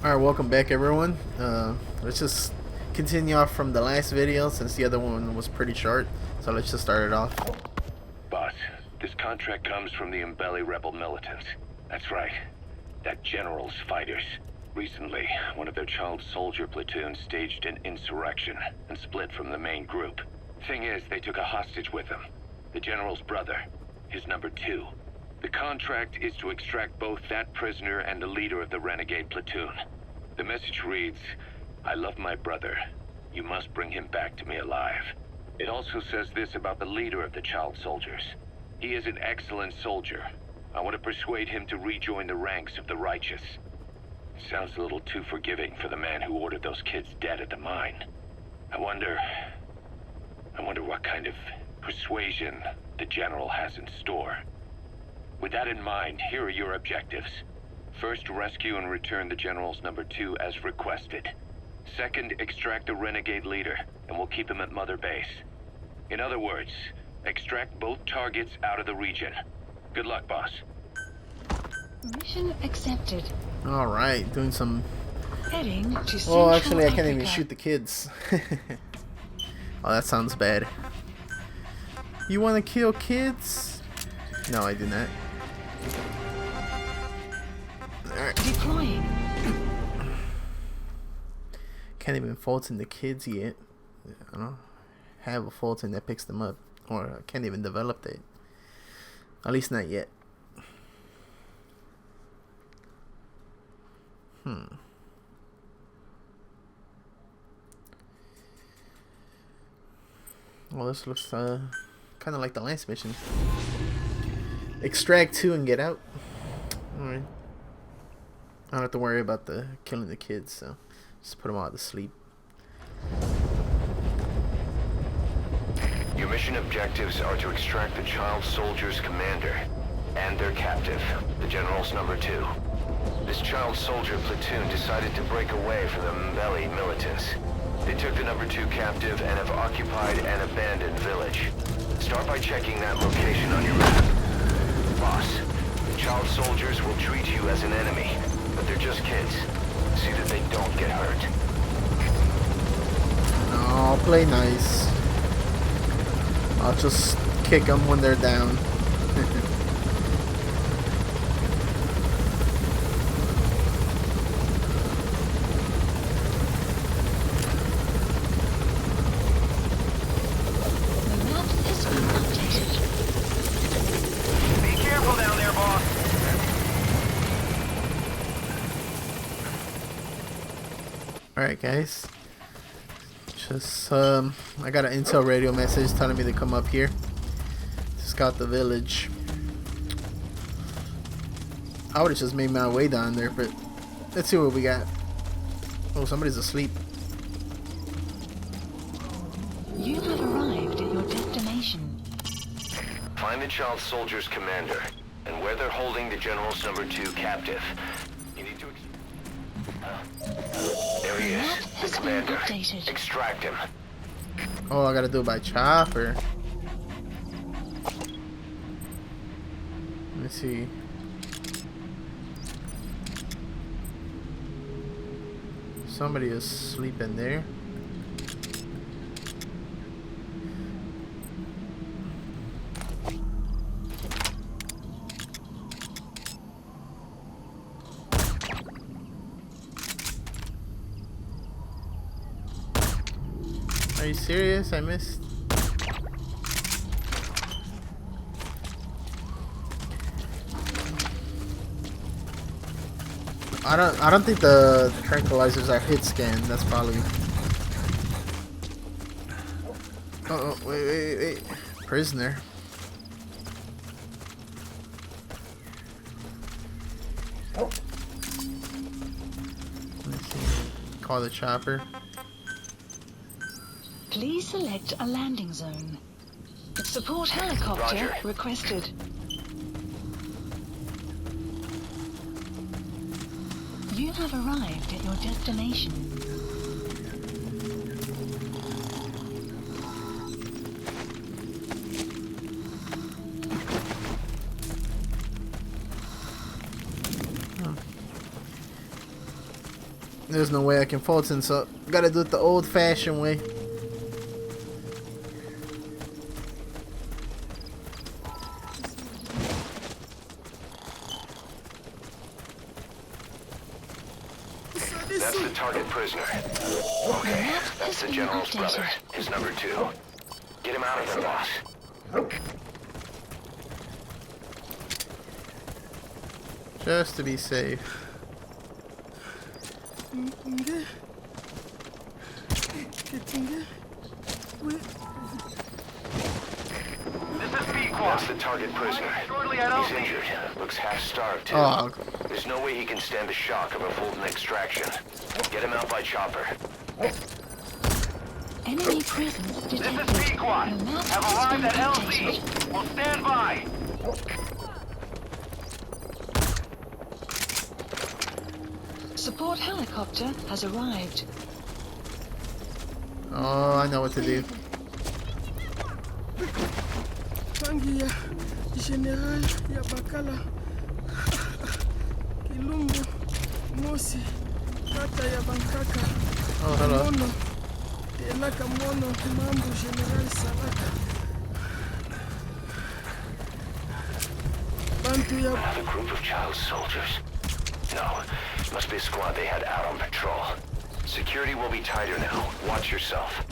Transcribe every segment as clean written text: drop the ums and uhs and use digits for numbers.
Alright, welcome back everyone. Let's just continue off from the last video since the other one was pretty short. So let's just start it off. Boss, this contract comes from the Mbeli rebel militants. That's right. That general's fighters. Recently, one of their child soldier platoons staged an insurrection and split from the main group. Thing is, they took a hostage with them. The general's brother. His number 2. The contract is to extract both that prisoner and the leader of the renegade platoon. The message reads, "I love my brother. You must bring him back to me alive." It also says this about the leader of the child soldiers. He is an excellent soldier. I want to persuade him to rejoin the ranks of the righteous. Sounds a little too forgiving for the man who ordered those kids dead at the mine. I wonder what kind of persuasion the general has in store. With that in mind, here are your objectives. First, rescue and return the general's number 2 as requested. Second, extract the renegade leader, and we'll keep him at Mother Base. In other words, extract both targets out of the region. Good luck, boss. Mission accepted. Alright, doing some... Heading to Central Oh, actually I can't even Africa. shoot the kids. Oh, that sounds bad. You wanna kill kids? No, I do not. Alright. Deploying. Can't even Fulton the kids yet. I don't have a Fulton that picks them up. Or I can't even develop that. At least not yet. Well, this looks kind of like the last mission. Extract 2 and get out. Alright. I don't have to worry about the killing the kids, so just put them all to sleep. Your mission objectives are to extract the child soldier's commander and their captive, the general's number 2. This child soldier platoon decided to break away from the Mbeli militants. They took the number 2 captive and have occupied an abandoned village. Start by checking that location on your map. Boss, the child soldiers will treat you as an enemy, but they're just kids. See that they don't get hurt. No, play nice. I'll just kick them when they're down. The map has been updated. Be careful down there, boss. Alright guys, just I got an intel radio message telling me to come up here to scout the village. I would have just made my way down there, but let's see what we got. Oh, somebody's asleep. You have arrived at your destination. Find the child soldier's commander and where they're holding the general's number 2 captive. You need to... There he is, the Has been commander. updated. Extract him. Oh, I gotta do it by chopper. Let me see. Somebody is sleeping there. Are you serious? I missed. I don't think the tranquilizers are hit scan. That's probably. Oh, wait. Prisoner. Let's see. Call the chopper. Please select a landing zone. Support helicopter Roger. requested. You have arrived at your destination. There's no way I can Fulton, so gotta do it the old-fashioned way. That's the target prisoner. Okay, that's the general's brother. His number 2. Get him out of there, boss. Just to be safe. That's the target prisoner. He's injured. Looks half-starved, too. Oh, There's no way he can stand the shock of a Fulton extraction. Get him out by chopper. Enemy presence detected. This is Pequot. The map Have has arrived been at LZ. updated. Will stand by. Support helicopter has arrived. oh, I know what to do. Tangi ya General ya Bakala Kilumbu Mosi Kata ya Bankaka Oh, hello. Mono Elaka Mono Mambu General Salaka Bantu ya Another group of child soldiers. No, must be a squad they had out on patrol. Security will be tighter now. Watch yourself.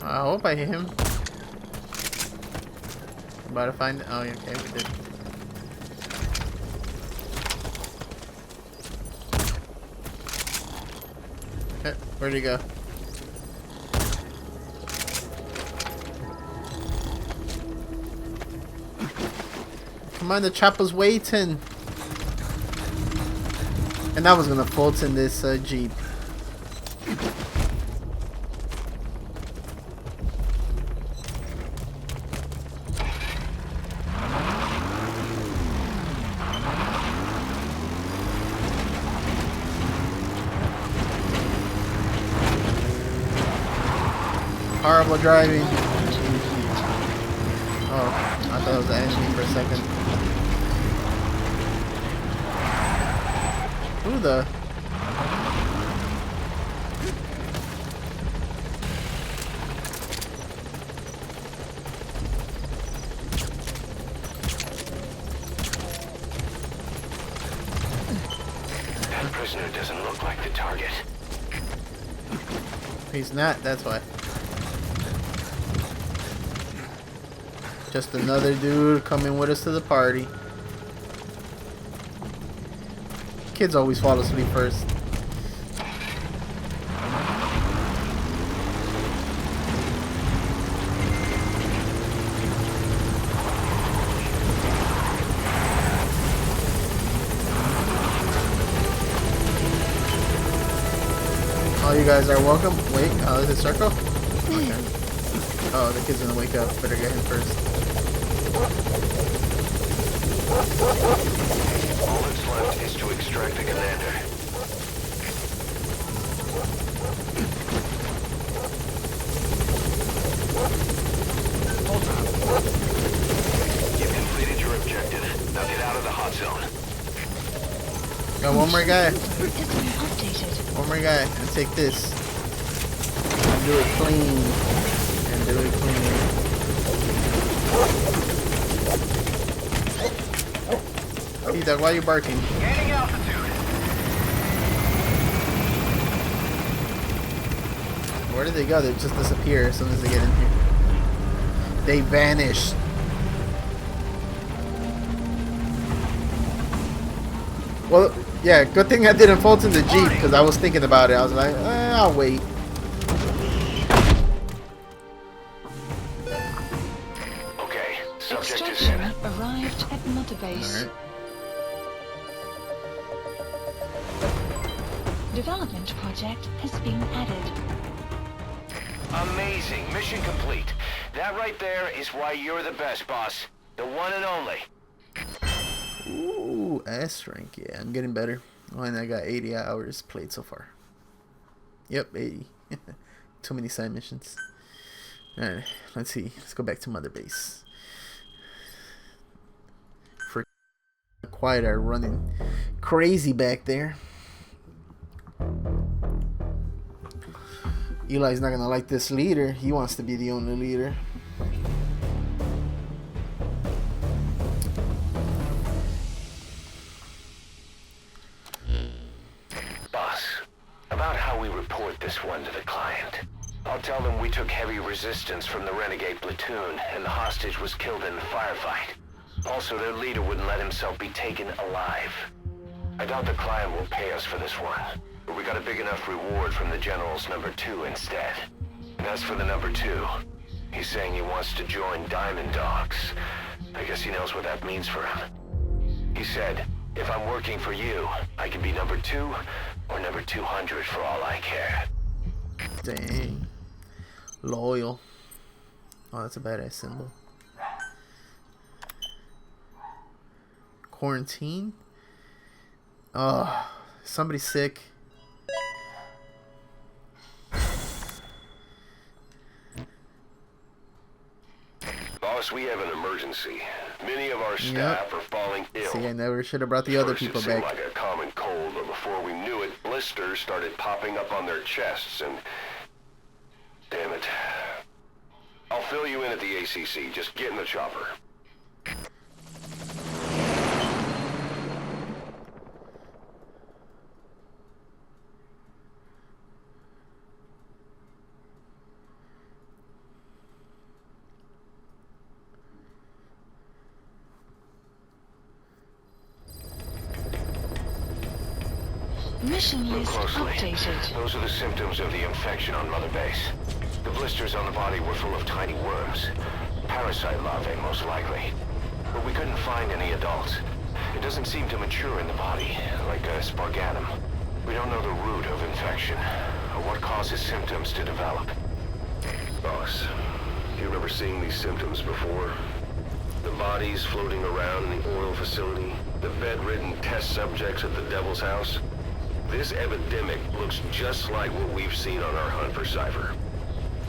I hope I hit him. About to find. Oh, yeah, okay, we did. Okay, where'd he go? Come on, the chopper's waiting. And I was gonna Fulton this Jeep. Horrible driving. Oh, I thought it was the enemy for a second. Who the? That prisoner doesn't look like the target. He's not, that's why. Just another dude coming with us to the party. Kids always fall asleep first. Oh, you guys are welcome. Wait, is it circle? Okay. Oh, the kid's gonna wake up. Better get him first. All that's left is to extract the commander. You've completed your objective. Now get out of the hot zone. Got one more guy. Has been updated. One more guy. And take this. And do it clean. And do it clean. Hey, Doug, why are you barking? Gaining altitude. Where did they go? They just disappear as soon as they get in here. They vanish. Well, yeah, good thing I didn't Fulton the Jeep because I was thinking about it. I was like, I'll wait. Okay, subject is in. Extraction arrived at Mother Base. Alright. Development project has been added. Amazing. Mission complete. That right there is why you're the best, boss. The one and only. Ooh, S rank. Yeah, I'm getting better. Oh, and I got 80 hours played so far. Yep, 80. Too many side missions. Alright, let's see. Let's go back to Mother Base. Quiet are running crazy back there. Eli's not gonna like this leader. He wants to be the only leader. Boss, about how we report this one to the client. I'll tell them we took heavy resistance from the renegade platoon and the hostage was killed in the firefight. Also, their leader wouldn't let himself be taken alive. I doubt the client will pay us for this one, but we got a big enough reward from the General's number 2 instead. And as for the number 2, he's saying he wants to join Diamond Dogs. I guess he knows what that means for him. He said, if I'm working for you, I can be number 2 or number 200 for all I care. Dang. Loyal. Oh, that's a badass symbol. Quarantine? Oh, somebody's sick. Boss, we have an emergency. Many of our staff are falling ill. See, I never should have brought the other people back. It seemed like a common cold, but before we knew it, blisters started popping up on their chests and... Damn it. I'll fill you in at the ACC. Just get in the chopper. Mission Look list closely. updated. Those are the symptoms of the infection on Mother Base. The blisters on the body were full of tiny worms. Parasite larvae, most likely. But we couldn't find any adults. It doesn't seem to mature in the body, like a spargatum. We don't know the root of infection, or what causes symptoms to develop. Boss, do you remember seeing these symptoms before? The bodies floating around in the oil facility, the bedridden test subjects at the Devil's House. This epidemic looks just like what we've seen on our hunt for Cypher.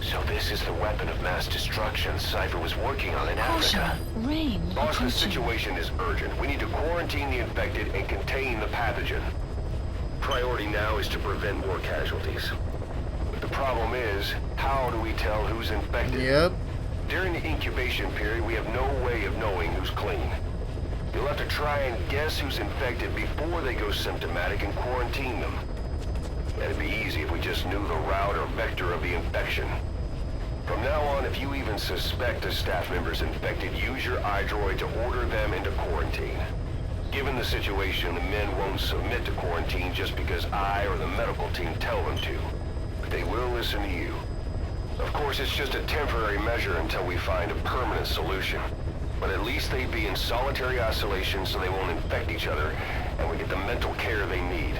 So this is the weapon of mass destruction Cypher was working on in Caution. Africa. Rain Boss, the approaching. situation is urgent. We need to quarantine the infected and contain the pathogen. Priority now is to prevent more casualties. But the problem is, how do we tell who's infected? Yep. During the incubation period, we have no way of knowing who's clean. You'll have to try and guess who's infected before they go symptomatic and quarantine them. That'd be easy if we just knew the route or vector of the infection. From now on, if you even suspect a staff member's infected, use your iDroid to order them into quarantine. Given the situation, the men won't submit to quarantine just because I or the medical team tell them to. But they will listen to you. Of course, it's just a temporary measure until we find a permanent solution. But at least they'd be in solitary isolation so they won't infect each other, and we get the mental care they need.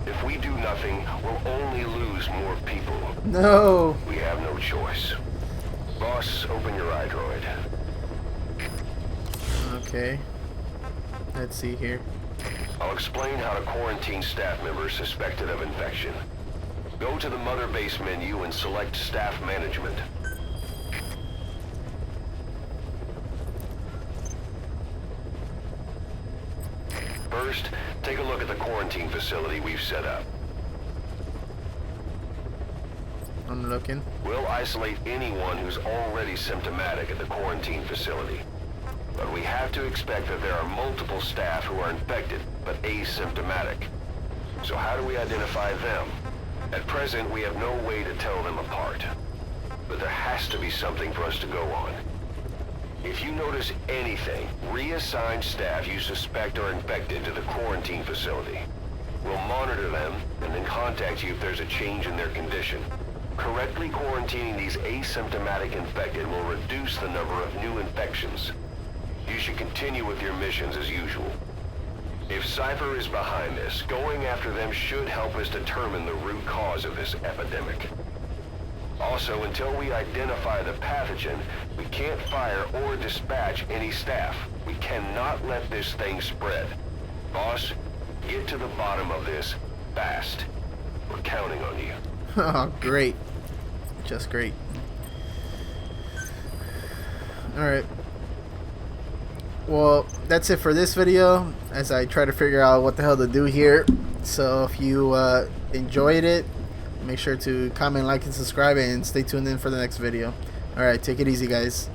If we do nothing, we'll only lose more people. No. We have no choice. Boss, open your iDroid. Okay. Let's see here. I'll explain how to quarantine staff members suspected of infection. Go to the Mother Base menu and select Staff Management. First, take a look at the quarantine facility we've set up. I'm looking. We'll isolate anyone who's already symptomatic at the quarantine facility. But we have to expect that there are multiple staff who are infected, but asymptomatic. So how do we identify them? At present, we have no way to tell them apart. But there has to be something for us to go on. If you notice anything, reassign staff you suspect are infected to the quarantine facility. We'll monitor them and then contact you if there's a change in their condition. Correctly quarantining these asymptomatic infected will reduce the number of new infections. You should continue with your missions as usual. If Cypher is behind this, going after them should help us determine the root cause of this epidemic. Also, until we identify the pathogen, we can't fire or dispatch any staff. We cannot let this thing spread. Boss, get to the bottom of this fast. We're counting on you. Oh, great. Just great. Alright. well, that's it for this video as I try to figure out what the hell to do here. So if you enjoyed it, make sure to comment, like, and subscribe, and stay tuned in for the next video. Alright, take it easy, guys.